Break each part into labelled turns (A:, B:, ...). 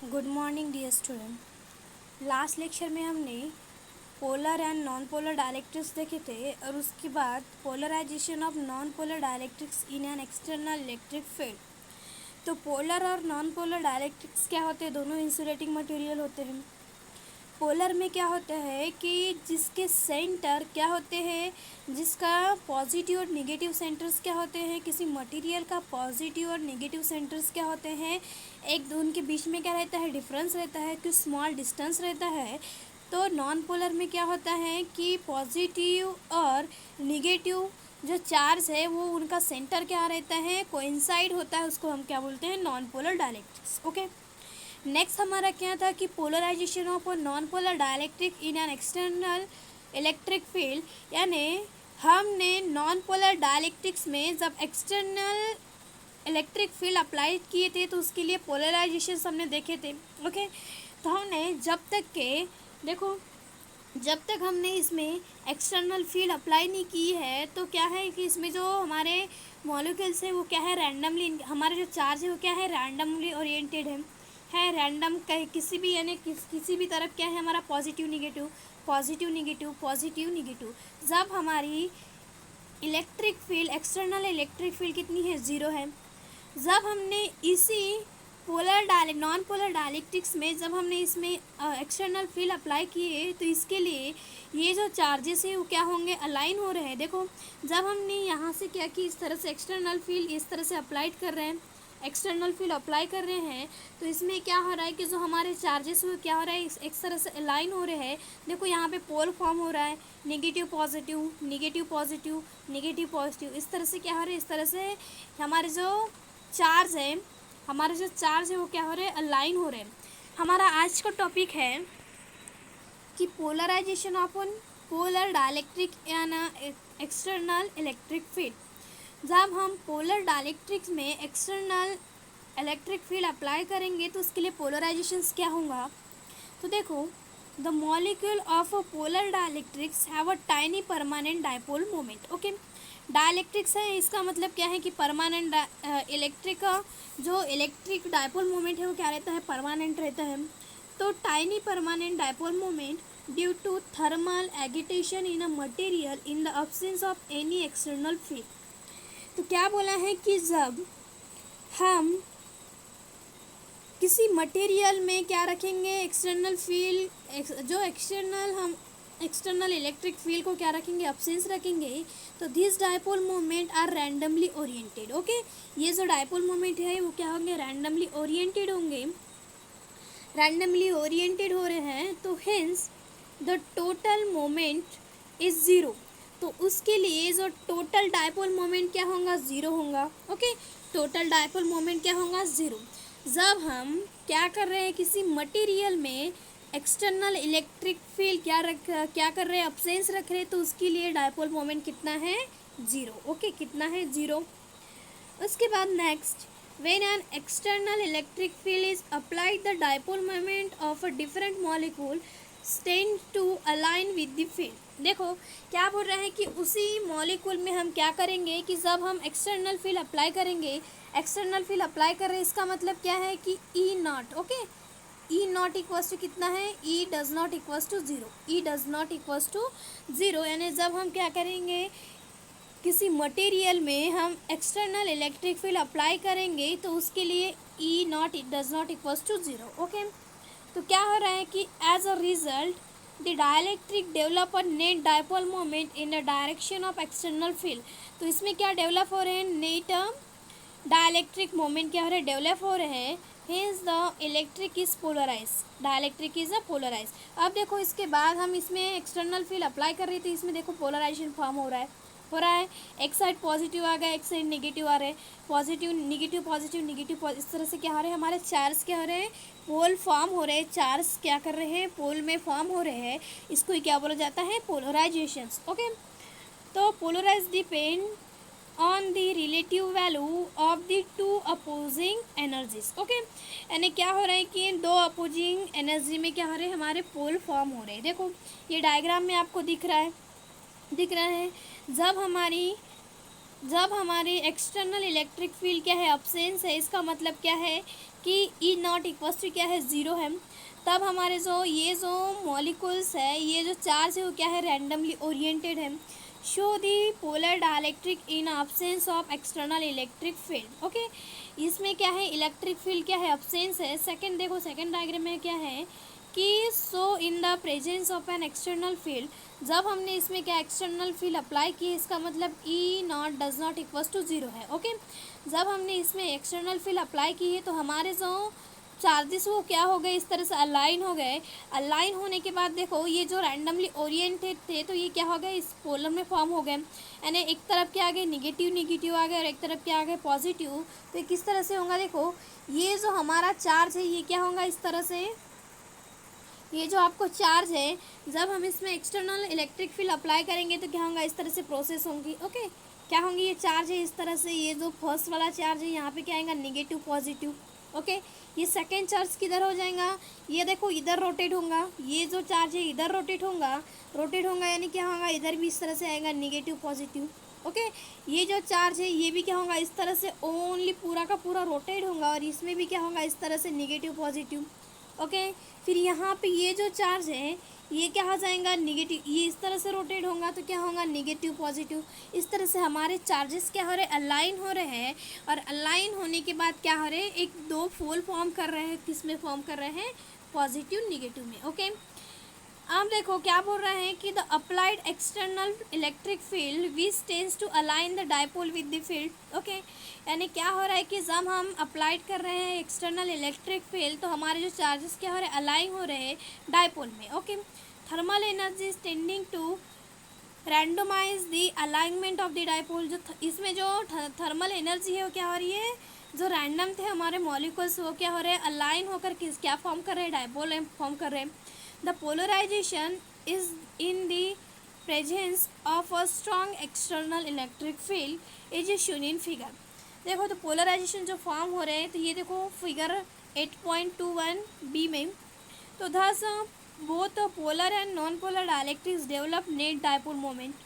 A: Good morning dear student. Last lecture में हमने polar and non polar dielectrics देखे थे और उसके बाद polarization of non polar dielectrics in an external electric field. तो पोलर और नॉन पोलर डायलेक्ट्रिक्स क्या होते हैं? दोनों इंसुलेटिंग मटेरियल होते हैं। पोलर में क्या होता है कि जिसके सेंटर क्या होते हैं, जिसका पॉजिटिव और नेगेटिव सेंटर्स क्या होते हैं, किसी मटेरियल का पॉजिटिव और नेगेटिव सेंटर्स क्या होते हैं, एक उनके बीच में क्या रहता है, डिफरेंस रहता है, कुछ स्मॉल डिस्टेंस रहता है। तो नॉन पोलर में क्या होता है कि पॉजिटिव और नेगेटिव जो चार्ज है वो उनका सेंटर क्या रहता है, कोइंसाइड होता है, उसको हम क्या बोलते हैं, non polar dielectrics. Okay, next हमारा क्या था कि polarization of non polar dielectric in an external electric field, यानी हमने नॉन पोलर डायलेक्ट्रिक्स में जब एक्सटर्नल इलेक्ट्रिक फील्ड अप्लाई किए थे तो उसके लिए पोलराइजेशन हमने देखे थे। ओके, तो हमने जब तक के देखो, जब तक हमने इसमें एक्सटर्नल फील्ड अप्लाई नहीं की है तो क्या है कि इसमें जो हमारे मॉलिक्यूल्स है वो क्या है, रैंडमली, हमारे जो चार्ज है वो क्या है, रैंडमली ओरिएंटेड है रैंडम किसी भी, यानी किसी भी तरफ क्या है हमारा positive negative positive negative positive negative. जब हमारी electric field, external electric field कितनी है, ज़ीरो है। जब हमने इसी नॉन पोलर डायलेक्ट्रिक्स में जब हमने इसमें एक्सटर्नल फील्ड अप्लाई किए तो इसके लिए ये जो चार्जेस है वो क्या होंगे, अलाइन हो रहे हैं। देखो, जब हमने यहाँ से क्या कि इस तरह से एक्सटर्नल फील्ड इस तरह से अप्लाइड कर रहे हैं, एक्सटर्नल फील्ड अप्लाई कर रहे हैं, तो इसमें क्या हो रहा है कि जो हमारे चार्जेस हुए क्या हो रहा है, एक तरह से अलाइन हो रहे हैं। देखो यहाँ पे पोल फॉर्म हो रहा है, negative positive negative positive negative positive, इस तरह से क्या हो रहा है, इस तरह से हमारे जो चार्ज है वो क्या हो रहे हैं, अलाइन हो रहे हैं। हमारा आज का टॉपिक है कि polarization of polar dielectric and external electric field. जब हम पोलर डायलेक्ट्रिक्स में एक्सटर्नल इलेक्ट्रिक फील्ड अप्लाई करेंगे तो उसके लिए पोलराइजेशंस क्या होगा। तो देखो, the molecule of a polar dielectrics have a tiny permanent dipole moment. Okay, dielectrics है, इसका मतलब क्या है कि परमानेंट इलेक्ट्रिक जो इलेक्ट्रिक डायपोल मोमेंट है वो क्या रहता है, परमानेंट रहता है। तो tiny permanent dipole moment due to thermal agitation in a material in the absence of any external field. तो क्या बोला है कि जब हम किसी मटेरियल में क्या रखेंगे, एक्सटर्नल फील्ड, जो हम एक्सटर्नल इलेक्ट्रिक फील्ड को क्या रखेंगे, अब्सेंस रखेंगे, तो this dipole moment are randomly oriented. Okay, ये जो डायपोल मोमेंट है वो क्या होंगे, रैंडमली ओरिएंटेड होंगे, रैंडमली ओरिएंटेड हो रहे हैं। तो hence the total moment is zero. तो उसके लिए जो टोटल डायपोल मोमेंट क्या होगा, ज़ीरो होगा। ओके, टोटल डायपोल मोमेंट क्या होगा, ज़ीरो। जब हम क्या कर रहे हैं, किसी मटेरियल में एक्सटर्नल इलेक्ट्रिक फील्ड क्या कर रहे हैं, अब्सेंस रख रहे हैं, तो उसके लिए डायपोल मोमेंट कितना है, ज़ीरो। ओके, कितना है, ज़ीरो। उसके बाद next, when an external electric field is applied, the dipole moment of a different molecule tend to align with the field। देखो क्या बोल रहे हैं कि उसी मॉलिक्यूल में हम क्या करेंगे कि जब हम एक्सटर्नल फील्ड अप्लाई करेंगे, एक्सटर्नल फील्ड अप्लाई कर रहे हैं, इसका मतलब क्या है कि e naught. Okay, e naught equals to कितना है, e does not equals to zero, e does not equals to zero. यानी जब हम क्या करेंगे, किसी मटेरियल में हम एक्सटर्नल इलेक्ट्रिक फील्ड अप्लाई करेंगे तो उसके लिए e naught does not equals to zero. Okay, तो क्या हो रहा है कि as a result the dielectric develop a net dipole moment in the direction of external field. तो इसमें क्या डेवलप हो रहे हैं, नेट डायलेक्ट्रिक मोमेंट क्या हो रहे हैं, डेवलप हो रहे हैं। Hence the electric is polarize, dielectric is a polarize. अब देखो इसके बाद हम इसमें एक्सटर्नल फील्ड अप्लाई कर रही थी, इसमें देखो पोलराइजेशन फॉर्म हो रहा है। एक साइड पॉजिटिव आ गया, एक साइड नेगेटिव आ रहे हैं, पॉजिटिव नेगेटिव, इस तरह से क्या हो रहे हैं, हमारे चार्ज क्या हो रहे हैं, पोल फॉर्म हो रहे हैं, चार्ज क्या कर रहे हैं, पोल में फॉर्म हो रहे हैं। इसको ही क्या बोला जाता है, पोलराइजेशन। ओके, तो polarize depend on the relative value of the two opposing energies. Okay, यानी क्या हो रहा है कि दो अपोजिंग एनर्जी में क्या हो रहे हैं, हमारे पोल फॉर्म हो रहे हैं। देखो ये डायग्राम में आपको दिख रहा है। जब हमारी एक्सटर्नल इलेक्ट्रिक फील्ड क्या है, अब्सेंस है, इसका मतलब क्या है कि ई नॉट इक्वल्स टू क्या है, ज़ीरो है, तब हमारे जो मॉलिक्यूल्स है, ये जो चार्ज है वो क्या है, रैंडमली ओरिएंटेड है। Show the polar dielectric in absence of external electric field. Okay, इसमें क्या है, इलेक्ट्रिक फील्ड क्या है, अब्सेंस है। सेकंड देखो, सेकंड डायग्राम में क्या है कि so in the presence of an external field, जब हमने इसमें क्या एक्सटर्नल फील्ड अप्लाई की, इसका मतलब e naught does not equals to zero है। ओके, जब हमने इसमें एक्सटर्नल फील्ड अप्लाई की है तो हमारे जो चार्जेस वो क्या हो गए, इस तरह से अलाइन हो गए। अलाइन होने के बाद देखो, ये जो रैंडमली ओरिएंटेड थे तो ये क्या हो गए, इस पोलर में फॉर्म हो गए, यानी एक तरफ क्या आ गए, निगेटिव निगेटिव आ गए और एक तरफ क्या आ गए, पॉजिटिव। तो ये किस तरह से होगा, देखो ये जो हमारा चार्ज है ये क्या होगा, इस तरह से, ये जो आपको चार्ज है, जब हम इसमें एक्सटर्नल इलेक्ट्रिक फील्ड अप्लाई करेंगे तो क्या होगा, इस तरह से प्रोसेस होंगी। ओके, क्या होंगी, ये चार्ज है इस तरह से, ये जो फर्स्ट वाला चार्ज है यहाँ पे क्या आएगा, निगेटिव पॉजिटिव। ओके, ये सेकेंड चार्ज किधर हो जाएगा, ये देखो इधर रोटेट होगा, ये जो चार्ज है इधर रोटेट होगा यानी क्या होगा, इधर भी इस तरह से आएगा, निगेटिव पॉजिटिव। ओके, ये जो चार्ज है ये भी क्या होगा, इस तरह से ओनली पूरा का पूरा रोटेट होगा और इसमें भी क्या होगा, इस तरह से निगेटिव पॉजिटिव। ओके, फिर यहाँ पे ये जो चार्ज है ये क्या हो जाएगा, निगेटिव, ये इस तरह से रोटेट होगा तो क्या होगा, निगेटिव पॉजिटिव। इस तरह से हमारे चार्जेस क्या हो रहे हैं, अलाइन हो रहे हैं, और अलाइन होने के बाद क्या हो रहे हैं, एक दो पोल फॉर्म कर रहे हैं, किस में फॉर्म कर रहे हैं, पॉजिटिव निगेटिव में। ओके, अब देखो क्या बोल रहे हैं कि the applied external electric field which tends to align the dipole with the field. Okay, यानी क्या हो रहा है कि जब हम अप्लाइड कर रहे हैं एक्सटर्नल इलेक्ट्रिक फील्ड तो हमारे जो चार्जेस क्या हो रहे हैं, अलाइन हो रहे हैं डायपोल में। Okay, thermal energy is tending to randomize the alignment of the dipole. जो इसमें जो थर्मल एनर्जी है वो क्या हो रही है, जो रैंडम थे हमारे मॉलिक्यूल्स वो क्या हो रहे हैं, अलाइन होकर किस क्या फॉर्म कर रहे हैं, डायपोल फॉर्म कर रहे हैं। The polarization is in the presence of a strong external electric field is shown in figure। देखो तो पोलराइजेशन जो फॉर्म हो रहे हैं तो ये देखो फिगर 8.21 बी में, तो thus both polar and non-polar dielectrics develop net dipole moment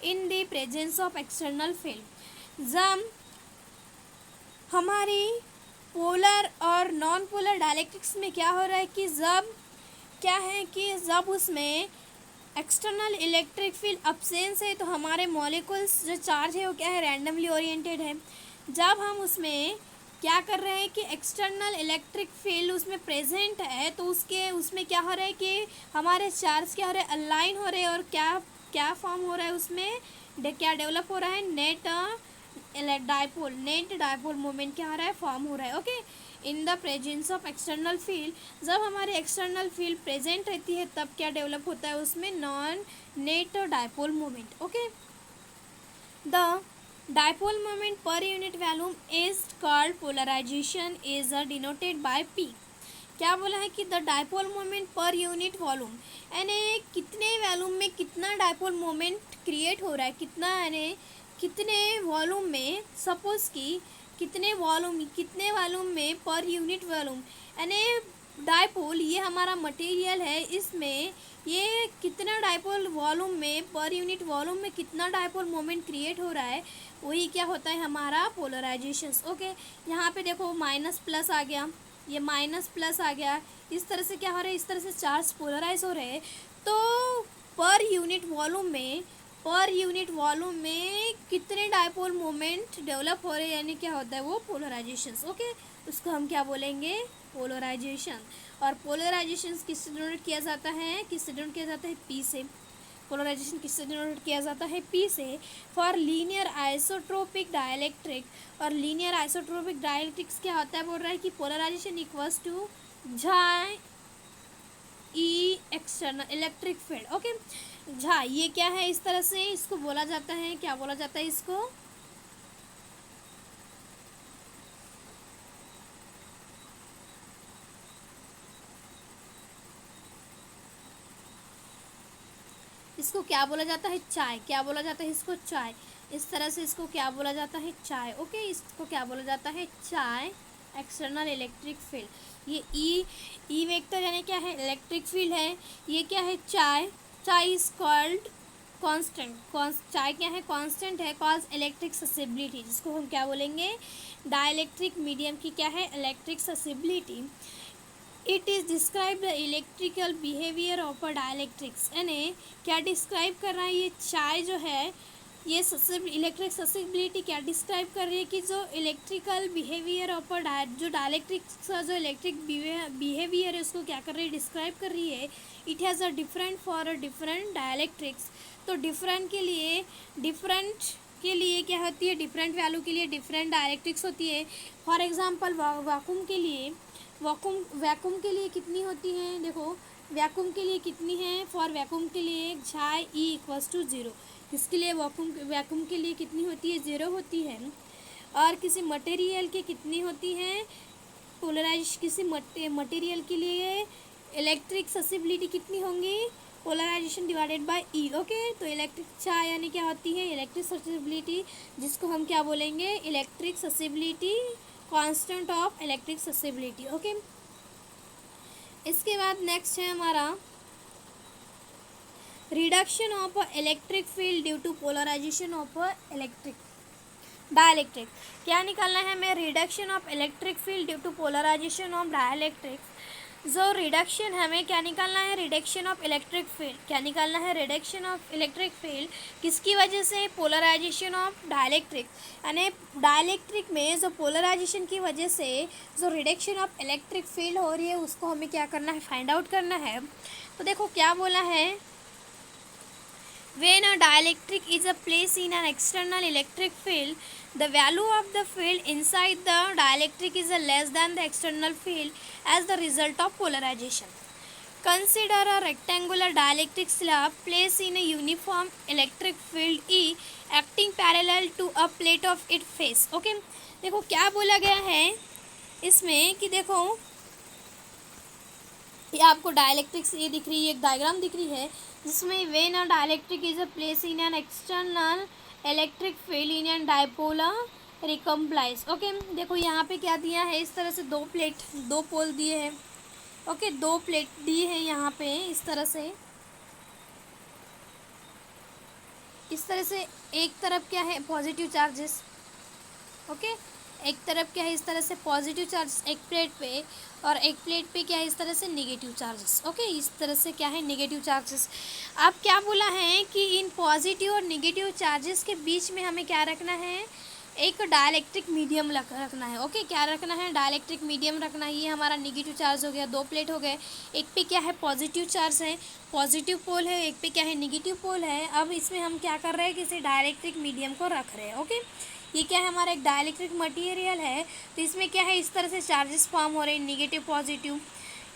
A: in the presence of external field। जब हमारी पोलर और नॉन पोलर डायलेक्ट्रिक्स में क्या हो रहा है कि जब क्या है कि जब उसमें एक्सटर्नल इलेक्ट्रिक फील्ड अब्सेंस है तो हमारे मॉलिक्यूल्स जो चार्ज है वो क्या है, रैंडमली ओरिएंटेड है। जब हम उसमें क्या कर रहे हैं कि एक्सटर्नल इलेक्ट्रिक फील्ड उसमें प्रेजेंट है तो उसमें क्या हो रहा है कि हमारे चार्ज क्या हो रहे हैं, अलाइन हो रहे हैं, और क्या क्या फॉर्म हो रहा है उसमें, क्या डेवलप हो रहा है, नेट डायपोल मोमेंट क्या हो रहा है, फॉर्म हो रहा है। Okay, in the presence of external field, जब हमारे एक्सटर्नल फील्ड प्रेजेंट रहती है तब क्या डेवलप होता है उसमें, non net dipole moment. Okay, the dipole moment per unit volume is called polarization, is denoted by p. क्या बोला है कि the dipole moment per unit volume, यानी कितने वॉल्यूम में कितना डायपोल मोमेंट क्रिएट हो रहा है, कितना यानी कितने वॉल्यूम में, सपोज कि कितने वॉल्यूम में पर यूनिट वॉल्यूम, यानी डायपोल ये हमारा मटेरियल है, इसमें ये कितना डायपोल वॉल्यूम में, पर यूनिट वॉल्यूम में कितना डायपोल मोमेंट क्रिएट हो रहा है, वही क्या होता है हमारा पोलराइजेशन। ओके, यहाँ पे देखो माइनस प्लस आ गया, ये माइनस प्लस आ गया, इस तरह से क्या हो रहा है, इस तरह से चार्ज पोलराइज हो रहे हैं। तो पर यूनिट वॉल्यूम में कितने डायपोल मोमेंट डेवलप हो रहे हैं, यानी क्या होता है वो पोलराइजेशन। ओके, उसको हम क्या बोलेंगे, पोलराइजेशन। और पोलराइजेशन किससे डिनोट किया जाता है, पी से। पोलराइजेशन किससे डिनोट किया जाता है, पी से। फॉर लीनियर आइसोट्रोपिक डाइलेक्ट्रिक, और लीनियर आइसोट्रोपिक डाइलेक्ट्रिक्स क्या होता है, बोल रहा है कि polarization equals to chi e external electric field. Okay, chi ये क्या है, इस तरह से इसको बोला जाता है, क्या बोला जाता है इसको, इसको क्या बोला जाता है, चाय। क्या बोला जाता है इसको, चाय। इस तरह से इसको क्या बोला जाता है, चाय। ओके, इसको क्या बोला जाता है, चाय एक्सटर्नल इलेक्ट्रिक फील्ड। ये ई वेक्टर यानी क्या है, इलेक्ट्रिक फील्ड है, ये क्या है, चाय। चाय इज कॉल्ड कांस्टेंट, चार्ज क्या है, कांस्टेंट है, कॉज इलेक्ट्रिक ससेबिलिटी, जिसको हम क्या बोलेंगे, डाइलेक्ट्रिक मीडियम की क्या है, electric susceptibility. It is describe the electrical behaviour of a dielectrics, यानी क्या डिस्क्राइब कर रहा है ये चार्ज जो है, ये इलेक्ट्रिक ससेबिलिटी क्या डिस्क्राइब कर रही है कि जो इलेक्ट्रिकल बिहेवियर ऑफ अ जो डाइलेक्ट्रिक्स का जो इलेक्ट्रिक बिहेवियर है उसको क्या कर रही है, डिस्क्राइब कर रही है। It has a different for a different dielectrics, तो डिफरेंट के लिए क्या होती है, डिफरेंट वैल्यू के लिए डिफरेंट डाइलेक्ट्रिक्स होती है। फॉर एग्जांपल वैक्यूम के लिए, वैक्यूम के लिए कितनी होती हैं, देखो वैक्यूम के लिए कितनी है, फॉर वैक्यूम के लिए झाई ई इक्वल्स टू ज़ीरो, इसके लिए वैक्यूम के लिए कितनी होती है, ज़ीरो होती है। और किसी मटेरियल के कितनी होती हैं, किसी मटेरियल के लिए इलेक्ट्रिक ससेबिलिटी कितनी होंगी, polarization divided by E. Okay, तो इलेक्ट्रिक चार्ज यानी क्या होती है, इलेक्ट्रिक ससेबिलिटी, जिसको हम क्या बोलेंगे, electric susceptibility, constant of electric susceptibility. Okay, इसके बाद नेक्स्ट है हमारा reduction of electric field due to polarization of electric dielectric. क्या निकालना है हमें, reduction of electric field due to polarization of dielectric. जो रिडक्शन हमें क्या निकालना है, रिडक्शन ऑफ इलेक्ट्रिक फील्ड, क्या निकालना है, रिडक्शन ऑफ इलेक्ट्रिक फील्ड किसकी वजह से, पोलराइजेशन ऑफ डाइलेक्ट्रिक, यानी डाइलेक्ट्रिक में जो पोलराइजेशन की वजह से जो रिडक्शन ऑफ इलेक्ट्रिक फील्ड हो रही है उसको हमें क्या करना है, फाइंड आउट करना है। तो देखो क्या बोला है, when a dielectric is placed in an external electric field, the value of the field inside the dielectric is less than the external field as the result of polarization. Consider a rectangular dielectric slab placed in a uniform electric field E acting parallel to a plate of its face. Okay, देखो क्या बोला गया है इसमें कि देखो ये आपको डाइलेक्ट्रिक्स ये दिख रही है, एक डायग्राम दिख रही है जिसमें when a dielectric is a place in an external electric field in an dipolar recomplies. Okay, देखो यहाँ पे क्या दिया है, इस तरह से दो पोल दिए हैं। ओके, दो प्लेट दी है यहाँ पे, इस तरह से एक तरफ क्या है, पॉजिटिव चार्जेस। ओके, एक तरफ क्या है, इस तरह से पॉजिटिव चार्जेस एक प्लेट पे, और एक प्लेट पे क्या है, इस तरह से नेगेटिव चार्जेस। ओके, इस तरह से क्या है, नेगेटिव चार्जेस। अब क्या बोला है कि इन पॉजिटिव और नेगेटिव चार्जेस के बीच में हमें क्या रखना है, एक डाइलेक्ट्रिक मीडियम रखना है। ओके, क्या रखना है, डाइलेक्ट्रिक मीडियम रखना है। ये हमारा नेगेटिव चार्ज हो गया, दो प्लेट हो गए, एक पे क्या है, पॉजिटिव चार्ज है, पॉजिटिव पोल है, एक पे क्या है, नेगेटिव पोल है। अब इसमें हम क्या कर रहे हैं, किसी डाइलेक्ट्रिक मीडियम को रख रहे हैं। ओके, ये क्या है, हमारा एक डाइलेक्ट्रिक मटेरियल है, तो इसमें क्या है, इस तरह से चार्जेस फॉर्म हो रहे हैं, नेगेटिव पॉजिटिव।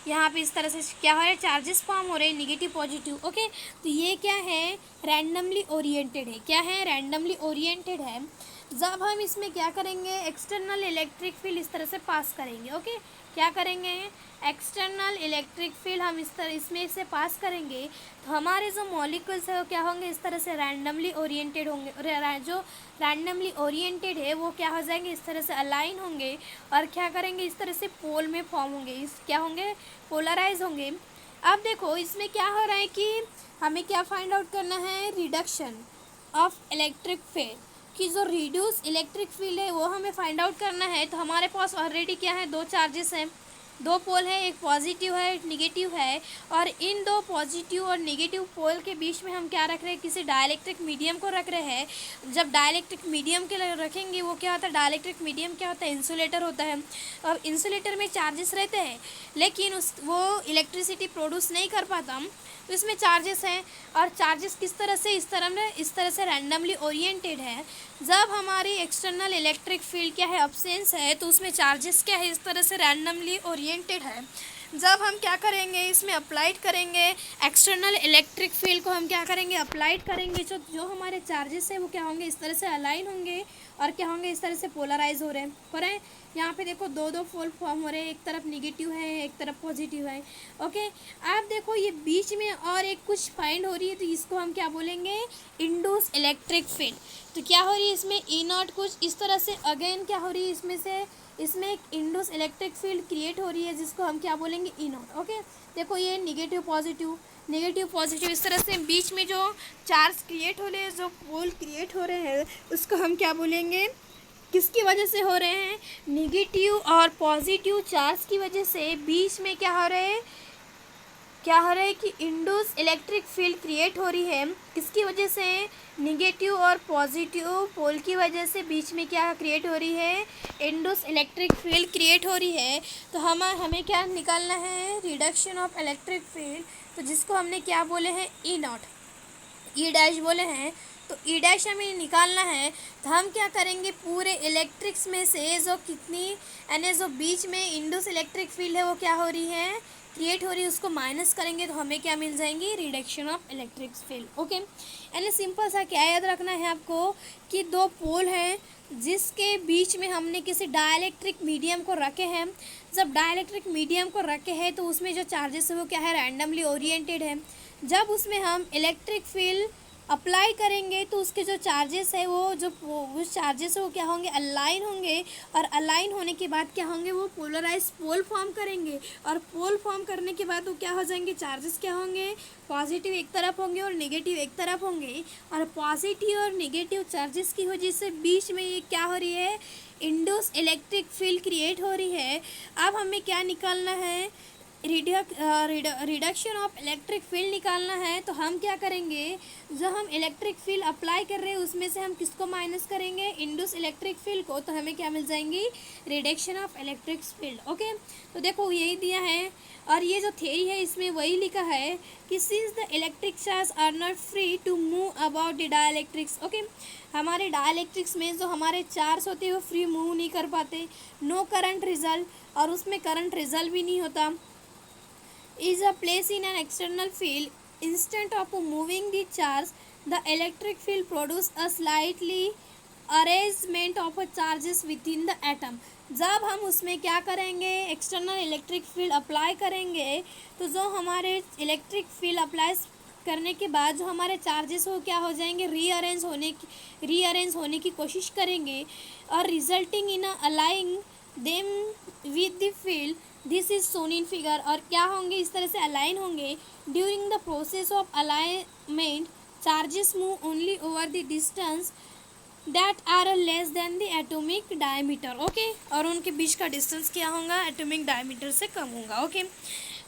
A: यहाँ पे इस तरह से क्या हो रहा है, चार्जेस फॉर्म हो रहे हैं, नेगेटिव पॉजिटिव। ओके, तो ये क्या है, रैंडमली ओरिएंटेड है। क्या है, रैंडमली ओरिएंटेड है। जब हम इसमें क्या करेंगे, एक्सटर्नल इलेक्ट्रिक फील्ड इस तरह से पास करेंगे। ओके, क्या करेंगे, एक्सटर्नल इलेक्ट्रिक फील्ड हम इसमें से पास करेंगे, तो हमारे जो मॉलिक्यूल्स है वो क्या होंगे, इस तरह से रैंडमली ओरिएंटेड होंगे। जो रैंडमली ओरिएंटेड है वो क्या हो जाएंगे, इस तरह से अलाइन होंगे, और क्या करेंगे, इस तरह से पोल में फॉर्म होंगे, इस क्या होंगे, पोलराइज होंगे। अब देखो इसमें क्या हो रहा है कि हमें क्या फाइंड आउट करना है, रिडक्शन ऑफ इलेक्ट्रिक फील्ड, कि जो रिड्यूस इलेक्ट्रिक फील्ड है वो हमें फाइंड आउट करना है। तो हमारे पास ऑलरेडी क्या है, दो चार्जेस हैं, दो पोल है, एक पॉजिटिव है, एक नेगेटिव है, और इन दो पॉजिटिव और नेगेटिव पोल के बीच में हम क्या रख रहे हैं, किसी डाइलेक्ट्रिक मीडियम को रख रहे हैं। जब डाइलेक्ट्रिक मीडियम के रखेंगे वो क्या होता है, डाइलेक्ट्रिक मीडियम क्या होता है, इंसुलेटर होता है। अब इंसुलेटर में चार्जेस रहते हैं लेकिन वो इलेक्ट्रिसिटी प्रोड्यूस नहीं कर पाता, तो इसमें चार्जेस हैं, और चार्जेस किस तरह से, इस तरह से रैंडमली ओरिएंटेड है। जब हमारी एक्सटर्नल इलेक्ट्रिक फील्ड क्या है, अब्सेंस है, तो उसमें चार्जेस क्या है, इस तरह से रैंडमली ओरिएंटेड है। जब हम क्या करेंगे, इसमें अप्लाइड करेंगे एक्सटर्नल इलेक्ट्रिक फील्ड को, हम क्या करेंगे, अप्लाइड करेंगे, जो हमारे चार्जेस है वो क्या होंगे, इस तरह से अलाइन होंगे, और क्या होंगे, इस तरह से पोलराइज हो रहे हैं। यहाँ पे देखो दो पोल फॉर्म हो रहे हैं, एक तरफ नेगेटिव है, एक तरफ पॉजिटिव है। ओके, आप देखो ये बीच में और एक कुछ फाइंड हो रही है, तो इसको हम क्या बोलेंगे, इंड्यूस इलेक्ट्रिक फील्ड। तो क्या हो रही है इसमें, ई नॉट कुछ इस तरह से, अगेन क्या हो रही है, इसमें से इसमें एक इंड्यूस इलेक्ट्रिक फील्ड क्रिएट हो रही है जिसको हम क्या बोलेंगे, ई नॉट। ओके, देखो ये नेगेटिव पॉजिटिव नेगेटिव पॉजिटिव इस तरह से बीच में जो चार्ज क्रिएट हो रहे हैं, जो पोल क्रिएट हो रहे हैं, उसको हम क्या बोलेंगे, किसकी वजह से हो रहे हैं, नेगेटिव और पॉजिटिव चार्ज की वजह से बीच में क्या हो रहे हैं, कि इंड्यूस इलेक्ट्रिक फील्ड क्रिएट हो रही है। किसकी वजह से, निगेटिव और पॉजिटिव पोल की वजह से बीच में क्या क्रिएट हो रही है, इंड्यूस इलेक्ट्रिक फील्ड क्रिएट हो रही है। तो हमें क्या निकालना है, रिडक्शन ऑफ इलेक्ट्रिक फील्ड, तो जिसको हमने क्या बोले हैं, ई नॉट, ई डैश बोले हैं। तो ई डैश हमें निकालना है। तो हम क्या करेंगे, पूरे इलेक्ट्रिक्स में से जो कितनी यानी जो बीच में इंड्यूस इलेक्ट्रिक फील्ड है वो क्या हो रही है, क्रिएट हो रही है, उसको माइनस करेंगे तो हमें क्या मिल जाएंगी, reduction of electric field. Okay, यानी सिंपल सा क्या याद रखना है आपको कि दो पोल हैं जिसके बीच में हमने किसी डाइलेक्ट्रिक मीडियम को रखे हैं। जब डाइलेक्ट्रिक मीडियम को रखे हैं तो उसमें जो चार्जेस है वो क्या है, रैंडमली ओरिएंटेड है। जब उसमें हम इलेक्ट्रिक फील्ड अप्लाई करेंगे तो उसके जो चार्जेस है वो उस चार्जेस है वो क्या होंगे, अलाइन होंगे, और अलाइन होने के बाद क्या होंगे, वो पोलराइज पोल फॉर्म करेंगे, और पोल फॉर्म करने के बाद वो क्या हो जाएंगे, चार्जेस क्या होंगे, पॉजिटिव एक तरफ होंगे और नेगेटिव एक तरफ होंगे। और पॉजिटिव और नेगेटिव चार्जेस की वजह से बीच में ये क्या हो रही है, इंड्यूस इलेक्ट्रिक फील्ड क्रिएट हो रही है। अब हमें क्या निकालना है, रिडक्शन ऑफ इलेक्ट्रिक फील्ड निकालना है। तो हम क्या करेंगे, जो हम इलेक्ट्रिक फील्ड अप्लाई कर रहे हैं उसमें से हम किसको माइनस करेंगे, इंड्यूस इलेक्ट्रिक फील्ड को, तो हमें क्या मिल जाएंगी, reduction of electric field. Okay, तो देखो यही दिया है, और ये जो थ्योरी है इसमें वही लिखा है कि since the electric charge are not free to move about the dielectrics. Okay, हमारे डाइलेक्ट्रिक्स में जो हमारे चार्ज होते हैं वो फ्री मूव नहीं कर पाते, नो करंट रिजल्ट, और उसमें करंट रिजल्ट भी नहीं होता, is a place in an external field. Instead of moving the charge, the electric field produce a slightly arrangement of charges within the atom. जब हम उसमें क्या करेंगे, एक्सटर्नल इलेक्ट्रिक फील्ड अप्लाई करेंगे, तो जो हमारे इलेक्ट्रिक फील्ड अप्लाई करने के बाद जो हमारे चार्जेस वो क्या हो जाएंगे, रीअरेंज होने की कोशिश करेंगे, और resulting in aligning them with the field, this is shown in figure. और क्या होंगे, इस तरह से अलाइन होंगे। During the process of alignment charges move only over the distance that are less than the atomic diameter. Okay, और उनके बीच का डिस्टेंस क्या होगा, एटॉमिक डायमीटर से कम होगा। ओके,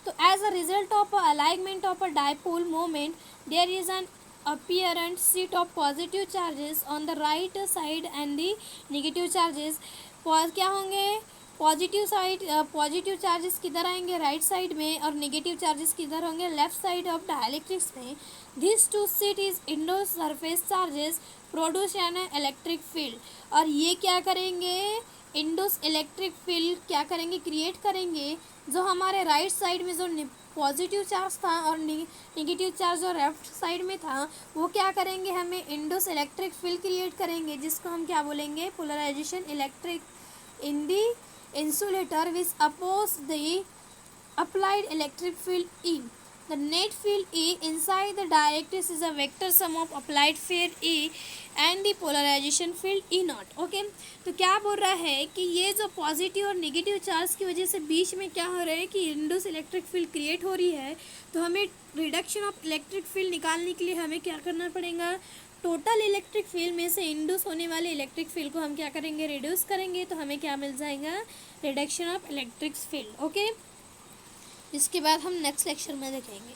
A: तो as a result of alignment of a dipole moment there is an apparent sheet of positive charges on the right side and the negative charges। क्या होंगे, पॉजिटिव चार्जेस किधर आएंगे, right side में, और negative charges किधर होंगे, left side of dielectrics में। This two sheet is induced surface charges produce an electric field. और ये क्या करेंगे, इंडोस इलेक्ट्रिक फील्ड क्या करेंगे, क्रिएट करेंगे। जो हमारे राइट साइड में जो पॉजिटिव चार्ज था और नेगेटिव चार्ज जो लेफ्ट साइड में था वो क्या करेंगे, हमें इंडोस इलेक्ट्रिक फील्ड क्रिएट करेंगे, जिसको हम क्या बोलेंगे, polarization electric in the insulator which oppose the applied electric field E. The net field E inside the dielectrics is a vector sum of applied field E and the polarization field E naught. Okay, तो क्या बोल रहा है कि ये जो positive और negative charge की वजह से बीच में क्या हो रहा है कि इंड्यूस इलेक्ट्रिक फील्ड क्रिएट हो रही है। तो हमें रिडक्शन ऑफ इलेक्ट्रिक फील्ड निकालने के लिए हमें क्या करना पड़ेगा, टोटल इलेक्ट्रिक फील्ड में से इंड्यूस होने वाले इलेक्ट्रिक फील्ड को हम क्या करेंगे, रिड्यूस करेंगे, तो हमें क्या मिल जाएगा, reduction of electric field. Okay, इसके बाद हम नेक्स्ट लेक्चर में देखेंगे।